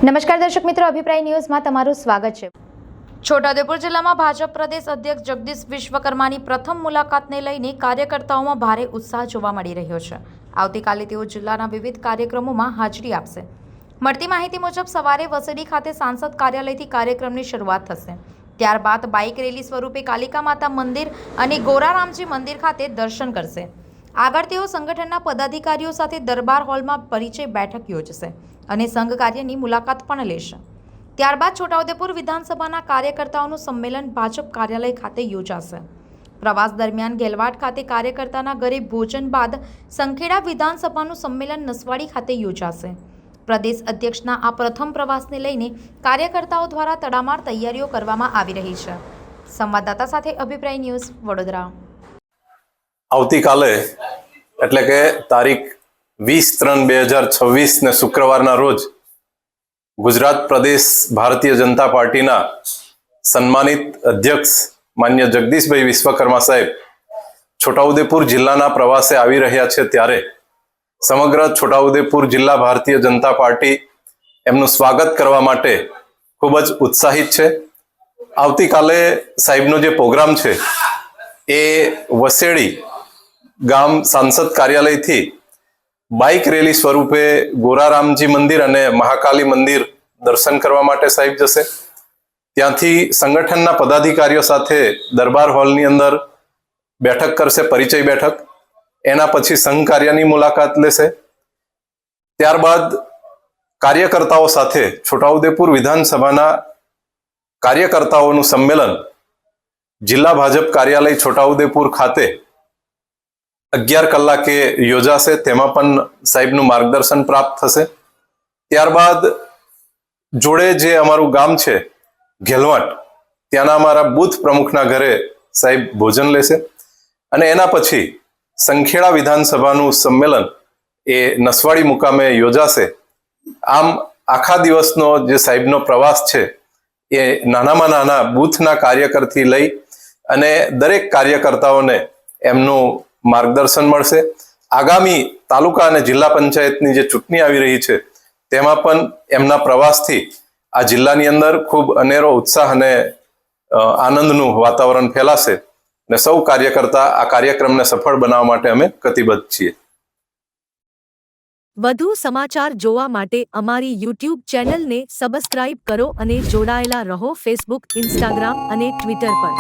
નમસ્કાર દર્શક મિત્રો, અભિપ્રાય ન્યૂઝમાં તમારું સ્વાગત છે। છોટાઉદેપુર જિલ્લામાં ભાજપ પ્રદેશ અધ્યક્ષ જગદીશ વિશ્વકર્માની પ્રથમ મુલાકાતને લઈને કાર્યકર્તાઓમાં ભારે ઉત્સાહ જોવા મળી રહ્યો છે। આવતીકાલે તેઓ જિલ્લાના વિવિધ કાર્યક્રમોમાં હાજરી આપશે। મળતી માહિતી મુજબ સવારે વસેડી ખાતે સાંસદ કાર્યાલયથી કાર્યક્રમની શરૂઆત થશે। ત્યારબાદ બાઇક રેલી સ્વરૂપે કાલિકા માતા મંદિર અને ગોરારામજી મંદિર ખાતે દર્શન કરશે। આગળ તેઓ સંગઠનના પદાધિકારીઓ સાથે દરબાર હોલમાં પરિચય બેઠક યોજશે અને સંઘ કાર્યની મુલાકાત પણ લેશે। ત્યારબાદ છોટાઉદેપુર વિધાનસભાના કાર્યકર્તાઓનું સંમેલન ભાજપ કાર્યાલય ખાતે યોજાશે। પ્રવાસ દરમિયાન ગેલવાડ ખાતે કાર્યકર્તાના ઘરે ભોજન બાદ સંખેડા વિધાનસભાનું સંમેલન નસવાડી ખાતે યોજાશે। પ્રદેશ અધ્યક્ષના આ પ્રથમ પ્રવાસને લઈને કાર્યકર્તાઓ દ્વારા તડામાર તૈયારીઓ કરવામાં આવી રહી છે। સંવાદદાતા સાથે અભિપ્રાય ન્યૂઝ, વડોદરા। આવતીકાલે એટલે કે તારીખ 20/3/2026 ને શુક્રવારના રોજ ગુજરાત પ્રદેશ ભારતીય જનતા પાર્ટીના સન્માનિત અધ્યક્ષ માન્ય જગદીશભાઈ વિશ્વકર્મા સાહેબ છોટાઉદેપુર જિલ્લાના પ્રવાસે આવી રહ્યા છે, ત્યારે સમગ્ર છોટાઉદેપુર જિલ્લા ભારતીય જનતા પાર્ટી એમનું સ્વાગત કરવા માટે ખૂબ જ ઉત્સાહિત છે। આવતીકાલે સાહેબનો જે પ્રોગ્રામ છે એ વસેડી ગામ સાંસદ કાર્યાલયથી બાઇક રેલી સ્વરૂપે ગોરારામજી મંદિર અને મહાકાલી મંદિર દર્શન કરવા માટે સાહેબ જશે। ત્યાંથી સંગઠનના પદાધિકારીઓ સાથે દરબાર હોલની અંદર બેઠક કરશે, પરિચય બેઠક। એના પછી સંઘ કાર્યની મુલાકાત લેશે। ત્યારબાદ કાર્યકર્તાઓ સાથે છોટાઉદેપુર વિધાનસભાના કાર્યકર્તાઓનું સંમેલન જિલ્લા ભાજપ કાર્યાલય છોટાઉદેપુર ખાતે 11 કલાકે યોજાશે। તેમાં પણ સાહેબનું માર્ગદર્શન પ્રાપ્ત થશે। ત્યારબાદ જોડે જે અમારું ગામ છે ગેલવાડ, ત્યાંના અમારા બૂથ પ્રમુખના ઘરે સાહેબ ભોજન લેશે અને એના પછી સંખેડા વિધાનસભાનું સંમેલન એ નસવાડી મુકામે યોજાશે। આમ આખા દિવસનો જે સાહેબનો પ્રવાસ છે એ નાનામાં નાના બૂથના કાર્યકરથી લઈ અને દરેક કાર્યકર્તાઓને એમનું માર્ગદર્શન મળશે। આગામી તાલુકા અને જિલ્લા પંચાયતની જે ચૂંટણી આવી રહી છે તેમાં પણ એમના પ્રવાસથી આ જિલ્લાની અંદર ખૂબ અનેરો ઉત્સાહ અને આનંદનું વાતાવરણ ફેલાશે અને સૌ કાર્યકર્તા આ કાર્યક્રમને સફળ બનાવવા માટે અમે કટિબદ્ધ છીએ। વધુ સમાચાર જોવા માટે અમારી YouTube ચેનલને સબસ્ક્રાઇબ કરો અને જોડાયેલા રહો Facebook, Instagram અને Twitter પર।